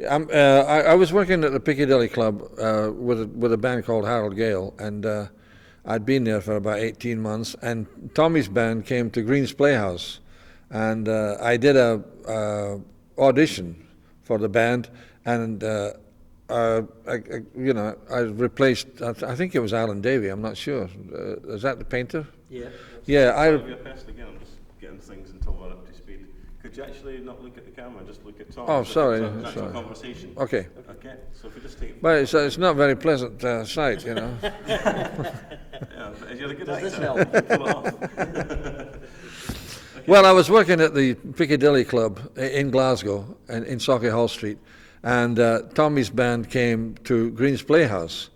I was working at the Piccadilly Club with a band called Harold Gale, and I'd been there for about 18 months. And Tommy's band came to Green's Playhouse, and I did a audition for the band, and I replaced. I think it was Alan Davey. I'm not sure. Is that the painter? Yeah. Yeah. Again, I'm just getting things until we're up to speed. Could you actually not look at the camera, just look at Tom? Oh, sorry. It's a natural Sorry. conversation. Okay. Okay. So if we just take. But it's not a very pleasant sight, you know. Yeah, you're a good Does this actor. help? Pull it off. Well, I was working at the Piccadilly Club in Glasgow, in Sauchiehall Street, and Tommy's band came to Green's Playhouse,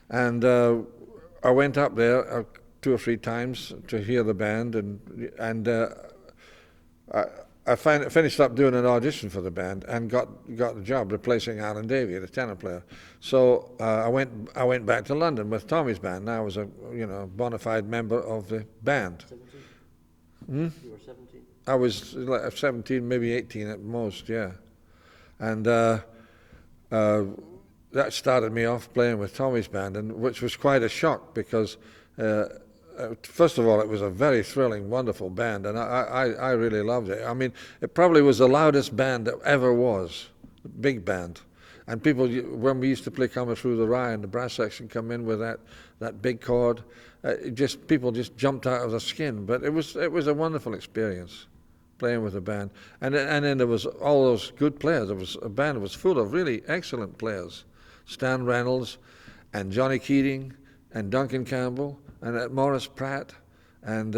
and I went up there 2 or 3 times to hear the band, and I finished up doing an audition for the band and got the job replacing Alan Davey, the tenor player. So I went back to London with Tommy's band. Now I was a bona fide member of the band. 17? You were 17? I was like 17, maybe 18 at most, yeah. And that started me off playing with Tommy's band, and which was quite a shock because, first of all, it was a very thrilling, wonderful band, and I really loved it. I mean, it probably was the loudest band that ever was, big band. And people, when we used to play Coming Through the Rye and the brass section come in with that big chord, people just jumped out of their skin. But it was a wonderful experience playing with the band. And then there was all those good players. There was a band that was full of really excellent players. Stan Reynolds and Johnny Keating and Duncan Campbell and Morris Pratt and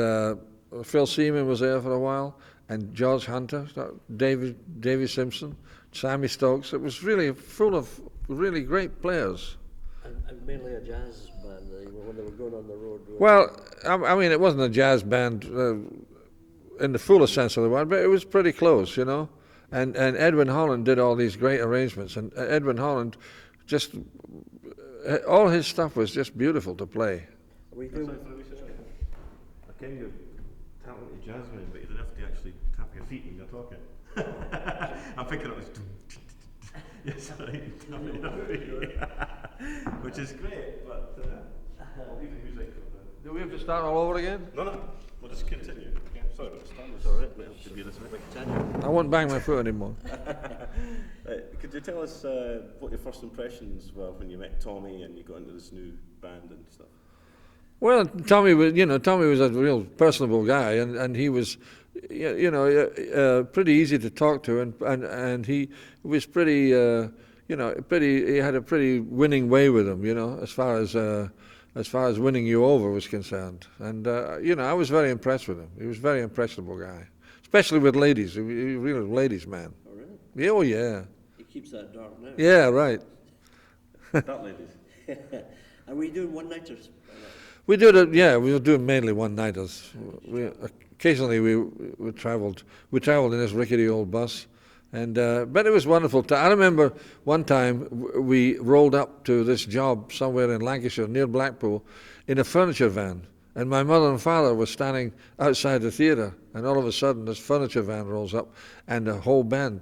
Phil Seaman was there for a while, and George Hunter, Davy Simpson, Sammy Stokes. It was really full of really great players. And mainly a jazz band when they were going on the road. Well, I mean, it wasn't a jazz band in the fullest sense of the word, but it was pretty close, you know. And Edwin Holland did all these great arrangements, and Edwin Holland just, all his stuff was just beautiful to play. We do. I can you're talented jazzman, but you don't have to actually tap your feet when you're talking. I'm picking up this. Yes, which is great, but I'll leave the music. Do we have to start all over again? No, we'll just continue. Okay. Sorry about the stand. It's all right. We'll be this way. I won't bang my foot anymore. Could you tell us what your first impressions were when you met Tommy and you got into this new band and stuff? Well, Tommy was a real personable guy, and he was, pretty easy to talk to, and he was pretty, he had a pretty winning way with him, as far as winning you over was concerned. And I was very impressed with him. He was a very impressionable guy, especially with ladies. He was a real ladies' man. Oh, really? Yeah, oh yeah. He keeps that dark now. Yeah, right. That ladies. Are we doing one-nighters? We were doing mainly one-nighters. Occasionally we travelled in this rickety old bus, and but it was wonderful. I remember one time we rolled up to this job somewhere in Lancashire near Blackpool in a furniture van, and my mother and father were standing outside the theatre, and all of a sudden this furniture van rolls up, and the whole band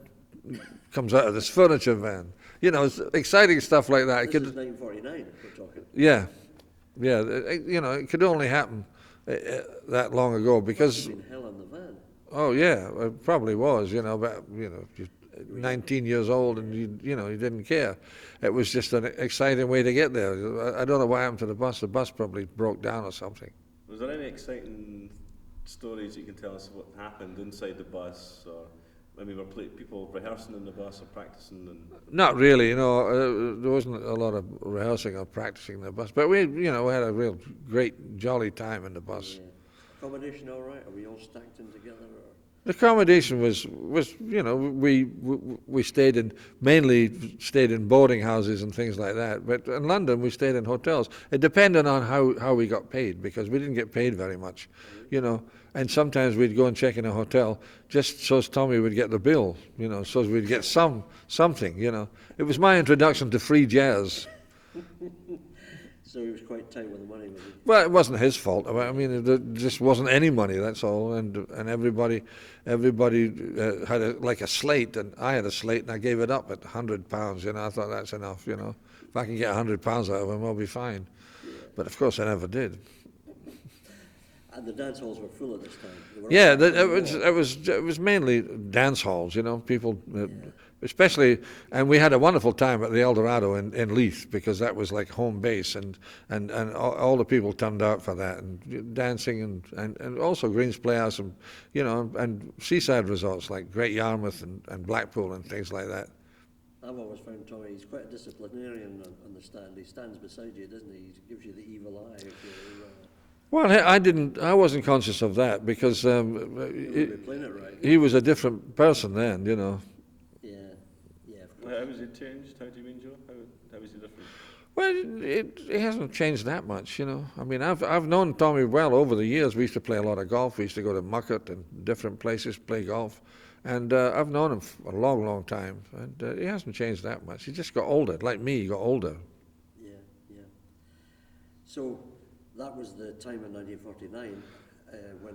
comes out of this furniture van. It's exciting stuff like that. This is 1949, we're talking. Yeah. Yeah, it could only happen that long ago because. In hell in the van. Oh yeah, it probably was. But you're 19 years old and you didn't care. It was just an exciting way to get there. I don't know what happened to the bus. The bus probably broke down or something. Was there any exciting stories you can tell us what happened inside the bus, or? I mean, were people rehearsing in the bus or practicing? Not really, there wasn't a lot of rehearsing or practicing in the bus, but we had a real great, jolly time in the bus. Yeah. Accommodation all right? Are we all stacked in together? Or? The accommodation was we mainly stayed in boarding houses and things like that, but in London we stayed in hotels. It depended on how we got paid, because we didn't get paid very much, and sometimes we'd go and check in a hotel just so as Tommy would get the bill, so as we'd get something. It was my introduction to free jazz. So he was quite tight with the money, was he? Well, it wasn't his fault. I mean, there just wasn't any money. That's all. And everybody had like a slate, and I had a slate, and I gave it up at £100. You know, I thought that's enough. You know, if I can get £100 out of him, I'll be fine. Yeah. But of course, I never did. And the dance halls were full at this time. They were Yeah, all- it was mainly dance halls. You know, people. Especially, and we had a wonderful time at the Eldorado in Leith, because that was like home base, and all the people turned out for that, and dancing, and also Green's Playhouse, and you know, and seaside resorts like Great Yarmouth and Blackpool and things like that. I've always found Tommy, he's quite a disciplinarian on the stand. He stands beside you, doesn't he? He gives you the evil eye if you're... Well, I wasn't conscious of that, because You're playing it right. he was a different person then, you know. Yeah, yeah, of How course. has it changed? How do you mean, Joe? How is he different? Well, it hasn't changed that much, you know. I mean, I've known Tommy well over the years. We used to play a lot of golf. We used to go to Muckett and different places, play golf. And I've known him for a long, long time. And he hasn't changed that much. He just got older. Like me, he got older. Yeah, yeah. So that was the time in 1949 when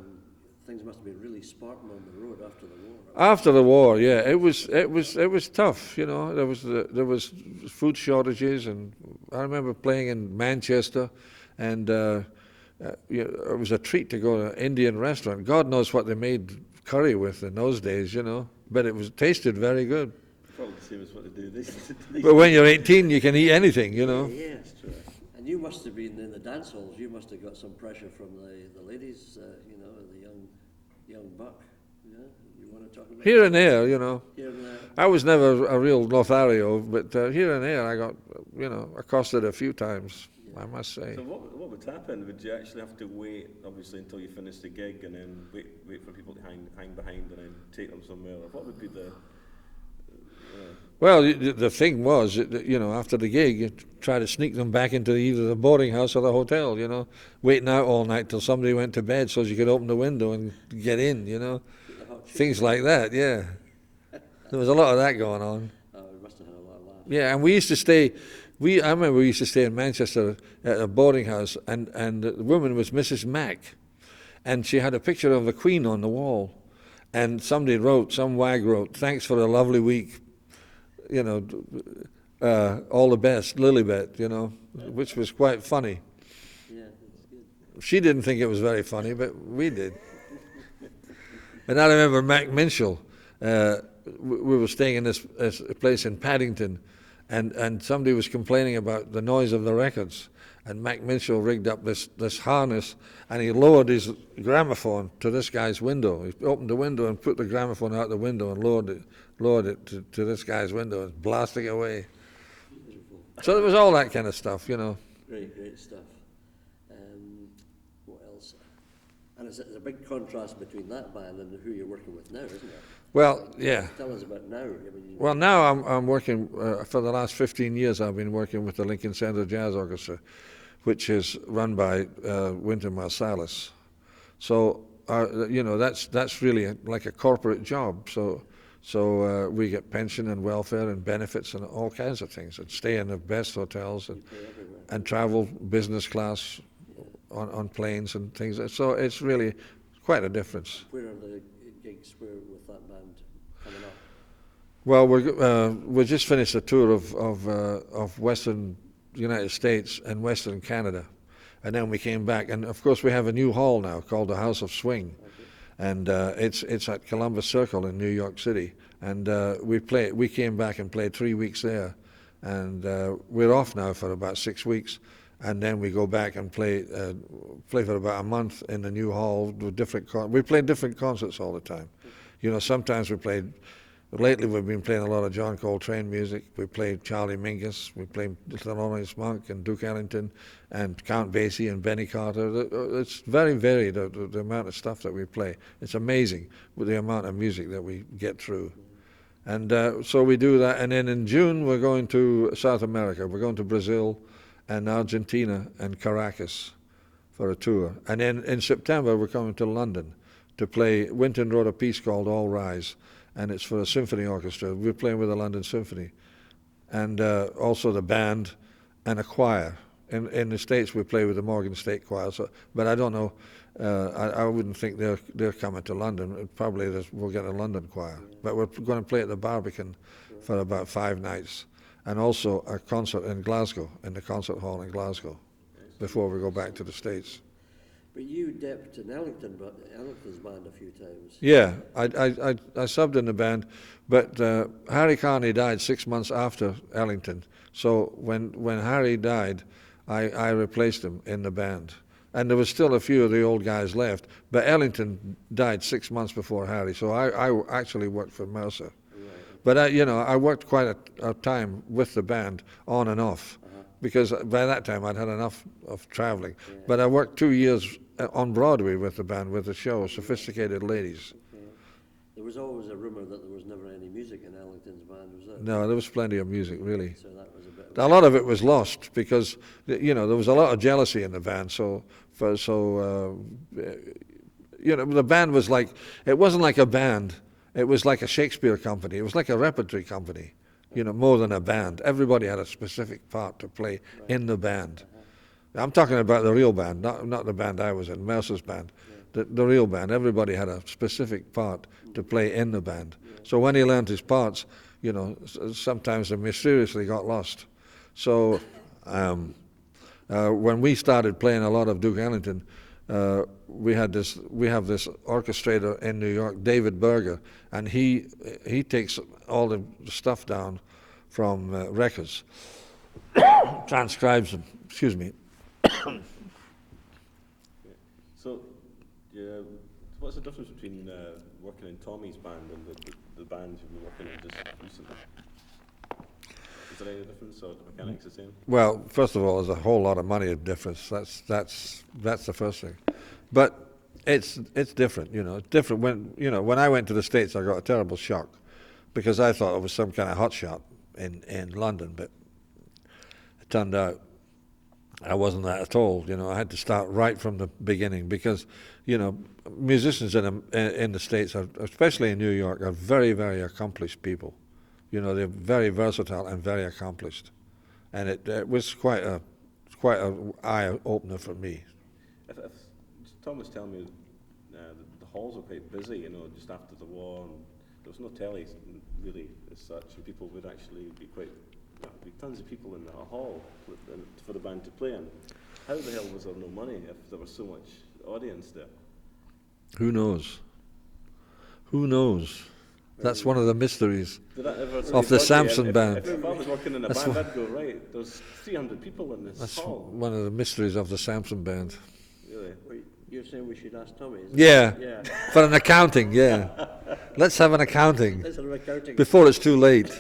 things must have been really Spartan on the road after the war. After the war, yeah, it was tough, you know. There was food shortages, and I remember playing in Manchester, and you know, it was a treat to go to an Indian restaurant. God knows what they made curry with in those days, you know, but it tasted very good. Probably the same as what they do these days. But when you're 18, you can eat anything, you know. Yeah, that's true. And you must have been in the dance halls. You must have got some pressure from the ladies, you know, the young buck. Yeah, you want to talk about Here and there, you know. here and there? I was never a real Lothario, but here and there I got, you know, accosted a few times, I must say. So what would happen? Would you actually have to wait, obviously, until you finish the gig, and then wait for people to hang behind, and then take them somewhere? Or what would be the... Well, the thing was, you know, after the gig, you try to sneak them back into either the boarding house or the hotel, you know, waiting out all night till somebody went to bed so as you could open the window and get in, you know, The hot chicken? things like that, yeah. There was a lot of that going on. Oh, we must have had a lot of laughs. Yeah, and we used to stay, I remember we used to stay in Manchester at a boarding house, and the woman was Mrs. Mack, and she had a picture of the Queen on the wall, and somebody wrote, some wag wrote, "Thanks for a lovely week, you know, all the best, Lilibet," you know, which was quite funny. Yeah, that's good. She didn't think it was very funny, but we did. And I remember Mac Minshall, we were staying in this place in Paddington, and somebody was complaining about the noise of the records, and Mac Minshall rigged up this harness, and he lowered his gramophone to this guy's window. He opened the window and put the gramophone out the window and lowered it to this guy's window and blasting away. Beautiful. So there was all that kind of stuff, you know. Great stuff. What else? And it's a big contrast between that band and who you're working with now, isn't it? Well, yeah. Tell us about now. I mean, Well, now I'm working, for the last 15 years I've been working with the Lincoln Center Jazz Orchestra, which is run by Wynton Marsalis. So, you know, that's really like a corporate job. So we get pension and welfare and benefits and all kinds of things, and stay in the best hotels and travel business class on planes and things. So it's really quite a difference. where are the gigs with that band coming up? Well, we just finished a tour of Western United States and Western Canada, and then we came back. And of course, we have a new hall now called the House of Swing, and it's at Columbus Circle in New York City. And we came back and played 3 weeks there, and we're off now for about 6 weeks, and then we go back and play for about a month in the new hall with we played different concerts all the time. You know, sometimes lately we've been playing a lot of John Coltrane music. We played Charlie Mingus, we played Thelonious Monk and Duke Ellington and Count Basie and Benny Carter. It's very varied, the amount of stuff that we play. It's amazing with the amount of music that we get through. And so we do that, and then in June we're going to South America. We're going to Brazil and Argentina and Caracas for a tour. And then in September we're coming to London to play. Wynton wrote a piece called All Rise, and it's for a symphony orchestra. We're playing with the London Symphony, and also the band and a choir in the States we play with the Morgan State Choir, so, but I don't know, I wouldn't think they're coming to London. Probably we'll get a London choir. But we're going to play at the Barbican for about 5 nights, and also a concert in Glasgow, in the concert hall in Glasgow, before we go back to the States. But you dipped in Ellington's band a few times. Yeah, I subbed in the band, but Harry Carney died 6 months after Ellington. So when Harry died, I replaced him in the band. And there was still a few of the old guys left, but Ellington died 6 months before Harry, so I actually worked for Mercer. Right. But I worked quite a time with the band, on and off, because by that time I'd had enough of traveling. Yeah. But I worked 2 years on Broadway with the band, with the show, Sophisticated Ladies. Okay. There was always a rumour that there was never any music in Ellington's band, was there? No, there was plenty of music, really. So that was a bit. A lot of it was lost because, there was a lot of jealousy in the band. The band was like, it wasn't like a band. It was like a Shakespeare company. It was like a repertory company, more than a band. Everybody had a specific part to play in the band. I'm talking about the real band, not the band I was in, Mercer's band. The real band. Everybody had a specific part to play in the band. So when he learned his parts, sometimes they mysteriously got lost. So when we started playing a lot of Duke Ellington, we have this orchestrator in New York, David Berger, and he takes all the stuff down from records, transcribes them. Excuse me. So, what's the difference between working in Tommy's band and the band you've been working in just recently? Is there any difference, or the mechanics the same? Well, first of all, there's a whole lot of money difference. That's the first thing. But it's different, It's different when I went to the States, I got a terrible shock because I thought it was some kind of hotshot in London, but it turned out I wasn't that at all. I had to start right from the beginning because, musicians in the States, especially in New York, are very, very accomplished people. They're very versatile and very accomplished, and it was quite a eye opener for me. If Tom was telling me the halls were quite busy, just after the war, and there was no telly really as such, and people would actually be there'd be tons of people in the hall for the band to play in. How the hell was there no money if there was so much audience there? Who knows? That's one of the mysteries of the Sampson band. If I was working in a band, I'd go, right, there's 300 people in this hall. That's one of the mysteries of the Sampson band. Really? Wait, you're saying we should ask Tommy? Yeah. Yeah. For an accounting, yeah. Let's have an accounting Let's have an accounting. before it's too late.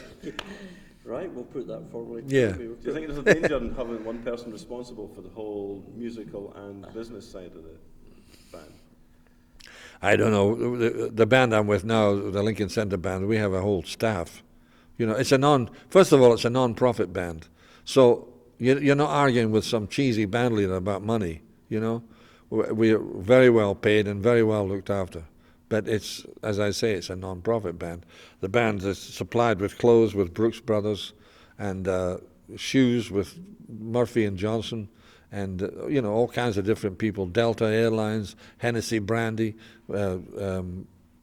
Right, we'll put that formally. Yeah. Do you think there's a danger in having one person responsible for the whole musical and business side of the band? I don't know. The band I'm with now, the Lincoln Center Band, we have a whole staff. It's first of all, it's a non-profit band. So you're not arguing with some cheesy band leader about money, We're very well paid and very well looked after. But it's, as I say, it's a non-profit band. The band is supplied with clothes with Brooks Brothers and shoes with Murphy and Johnson and, all kinds of different people. Delta Airlines, Hennessy Brandy,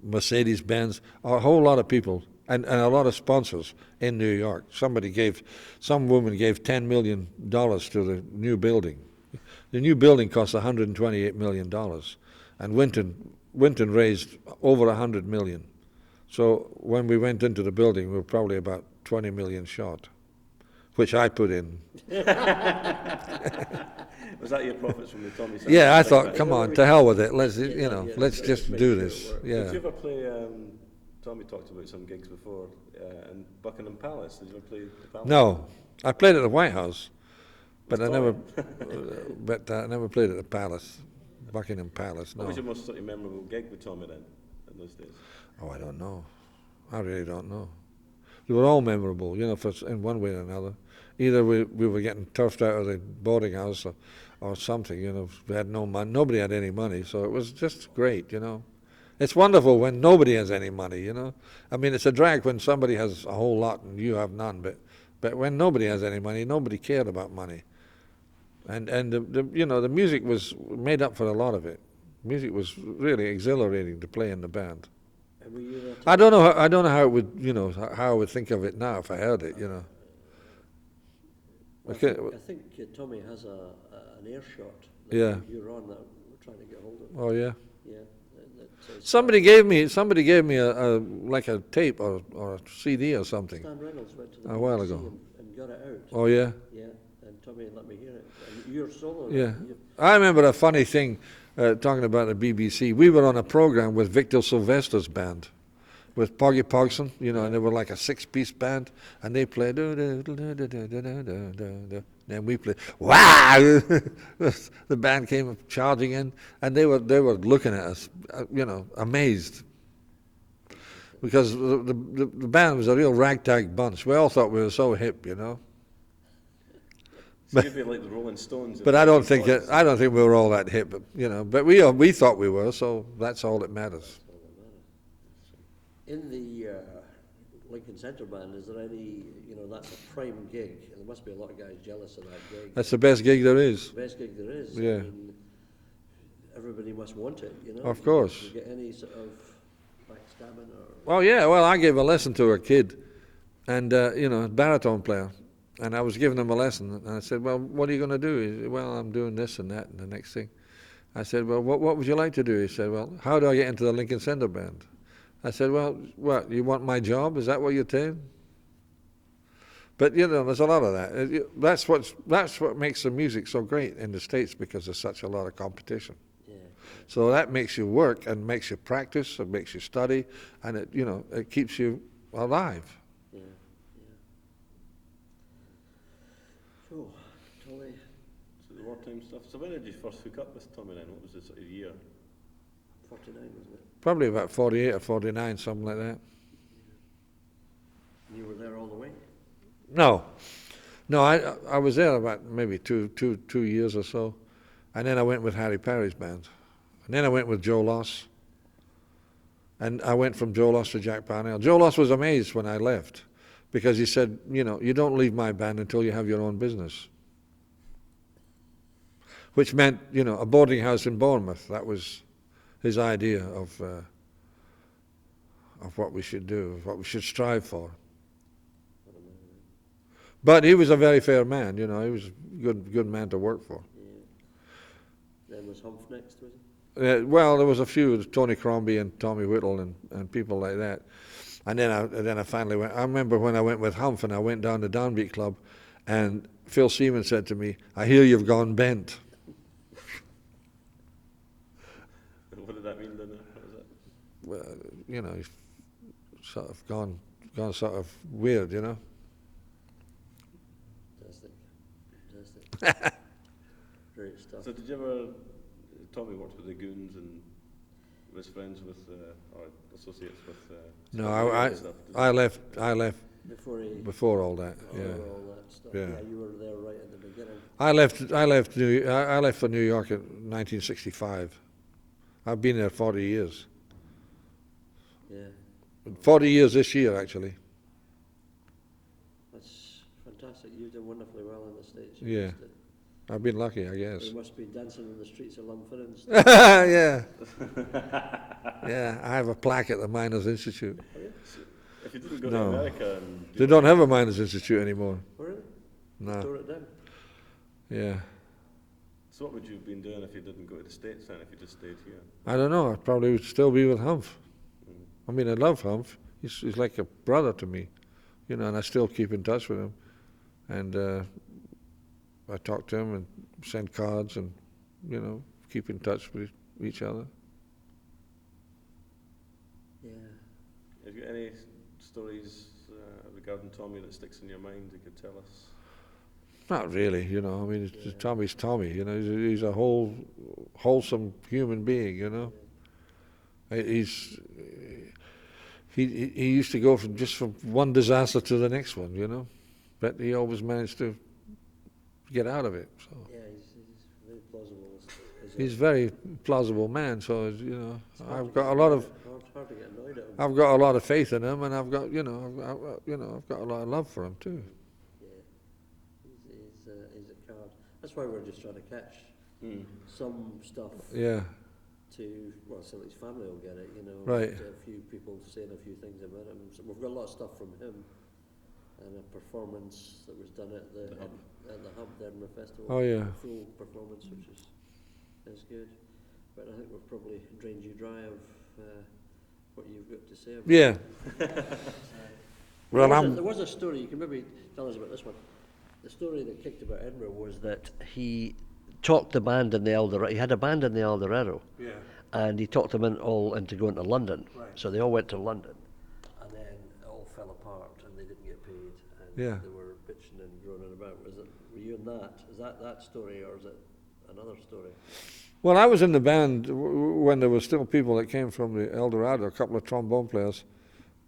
Mercedes-Benz, a whole lot of people and a lot of sponsors in New York. Some woman gave $10 million to the new building. The new building cost $128 million. And Winton raised over $100 million. So when we went into the building, we were probably about 20 million short, which I put in. Was that your profits from the Tommy Sampson? Yeah, I thought, come on, to hell with it. Let's just do this. Yeah. Did you ever play? Tommy talked about some gigs before in Buckingham Palace. Did you ever play the Palace? No, I played at the White House, but I never played at the Palace. Buckingham Palace, no. What was your most sort of memorable gig with Tommy then, in those days? Oh, I don't know. I really don't know. They were all memorable, in one way or another. Either we were getting turfed out of the boarding house or something, we had no money. Nobody had any money, so it was just great, It's wonderful when nobody has any money, I mean, it's a drag when somebody has a whole lot and you have none, but when nobody has any money, nobody cared about money. And the music was made up for a lot of it. Music was really exhilarating to play in the band. And were you there I don't know how it would, how I would think of it now if I heard it. I Okay. think Tommy has an air shot that Yeah. you're on that we're trying to get hold of. Oh yeah. Yeah. Somebody gave me a like a tape or a CD or something. Stan Reynolds went to the A while BBC ago. and got it out. Oh yeah. Yeah, and Tommy let me hear it. And you're solo. Yeah. I remember a funny thing talking about the BBC. We were on a program with Victor Sylvester's band, with Poggy Pogson, and they were like a 6-piece band, and they played and we played wow. The band came charging in, and they were looking at us, amazed, because the band was a real ragtag bunch. We all thought we were so hip, So you'd be like the Rolling Stones. But I don't think we were all that hip, but we thought we were, so that's all that matters. In the Lincoln Centre band, is there any, that's a prime gig. There must be a lot of guys jealous of that gig. That's the best gig there is. The best gig there is. Yeah. I mean, everybody must want it, Of course. Do you get any sort of backstabbing or... Well, yeah. Well, I gave a lesson to a kid, and baritone player, and I was giving him a lesson, and I said, "Well, what are you going to do?" He said, "Well, I'm doing this and that, and the next thing." I said, "Well, what would you like to do?" He said, "Well, how do I get into the Lincoln Centre band?" I said, "Well, what, you want my job? Is that what you're saying?" But there's a lot of that. That's what makes the music so great in the States, because there's such a lot of competition. Yeah. So that makes you work and makes you practice and makes you study, and it keeps you alive. Yeah. So, Tommy, So the wartime stuff. So when did you first hook up with Tommy then? What was the sort of year? 49, wasn't it? Probably about 48 or 49, something like that. You were there all the way? No, I was there about maybe two years or so, and then I went with Harry Perry's band, and then I went with Joe Loss, and I went from Joe Loss to Jack Parnell. Joe Loss was amazed when I left, because he said, you don't leave my band until you have your own business, which meant, a boarding house in Bournemouth. That was his idea of what we should do, of what we should strive for. But he was a very fair man, he was a good man to work for. Yeah. Then was Humph next, was it? Well, there was a few, Tony Crombie and Tommy Whittle and people like that. And then I finally went. I remember when I went with Humph and I went down to Downbeat Club, and Phil Seaman said to me, "I hear you've gone bent." What did that mean then? What was it? Well, he's sort of gone sort of weird, Fantastic. Great stuff. So did you ever, Tommy worked with the Goons and was friends with, or associates with... No, stuff, I left Before all that. all Yeah. that stuff. Yeah. You were there right at the beginning. I left for New York in 1965. I've been there 40 years. Yeah. 40 years this year, actually. That's fantastic. You've done wonderfully well in the States. Yeah. I've been lucky, I guess. You must be dancing in the streets of Lumford and stuff. Yeah. Yeah, I have a plaque at the Miners Institute. If you didn't go No. to America and... They don't have a Miners Institute anymore. Oh, really? No. Tore it down. Yeah. So what would you have been doing if you didn't go to the States then, if you just stayed here? I don't know. I probably would still be with Humph. I mean, I love Humph. He's like a brother to me, and I still keep in touch with him. And I talk to him and send cards and, keep in touch with each other. Yeah. Have you got any stories regarding Tommy that sticks in your mind you could tell us? Not really, I mean, Tommy's Tommy, he's a wholesome human being, He used to go from one disaster to the next one, but he always managed to get out of it. So Yeah, he's very plausible. he's a very plausible man. So I've got a lot of hard to get annoyed at him. I've got a lot of faith in him, and I've got I've got a lot of love for him too. Yeah, he's a card. That's why we're just trying to catch some stuff Yeah, to, well, so his family will get it, you know. Right. A few people saying a few things about him. So we've got a lot of stuff from him, and a performance that was done at the Hub, the Edinburgh Festival. Oh, yeah. A full performance, which is good. But I think we've probably drained you dry of what you've got to say about yeah. it. Well, There was a story, you can maybe tell us about this one. The story that kicked about Edinburgh was that he talked the band in the Eldorado. He had a band in the Eldorado, yeah, and he talked them all into going to London. Right. So they all went to London, and then it all fell apart, and they didn't get paid, and Yeah. they were bitching and groaning about. Were you in that? Is that story, or is it another story? Well, I was in the band when there were still people that came from the Eldorado, a couple of trombone players,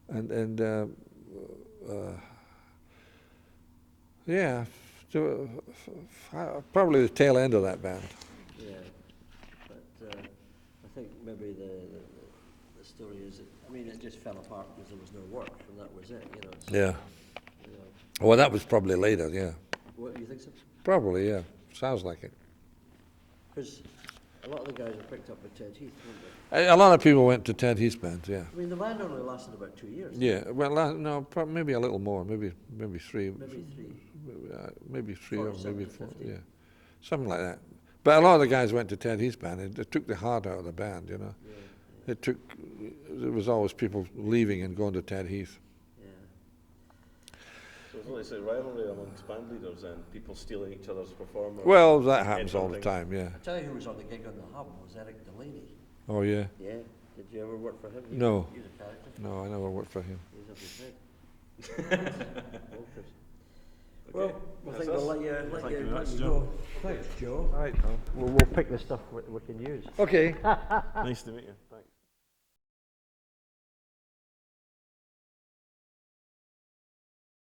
and yeah, probably the tail end of that band. Yeah, but I think maybe the story is, I mean, it just fell apart because there was no work, and that was it, you know. So, Yeah. you know. Well, that was probably later. Yeah, What, you think so? probably. Yeah, sounds like it. Because a lot of the guys were picked up by Ted Heath, weren't they? A lot of people went to Ted Heath's band. Yeah. I mean, the band only lasted about 2 years. Yeah. Well, no, maybe a little more. Maybe three. Maybe three. Maybe three or 47 maybe to 4. 50. Yeah, something like that. But a lot of the guys went to Ted Heath's band. It took the heart out of the band. You know. Yeah, It took. There was always people leaving and going to Ted Heath. yeah. So it's like a rivalry amongst band leaders and people stealing each other's performers. Well, that happens all the headhunting. time. Yeah. I tell you who was on the gig on the Hub was Eric Delaney. Oh yeah. Yeah. Did you ever work for him? No. He's a character. No, I never worked for him. He's up his head. Well, I think we'll let you go. Thanks, Joe. All right, Tom. We'll pick the stuff we can use. Okay. Nice to meet you.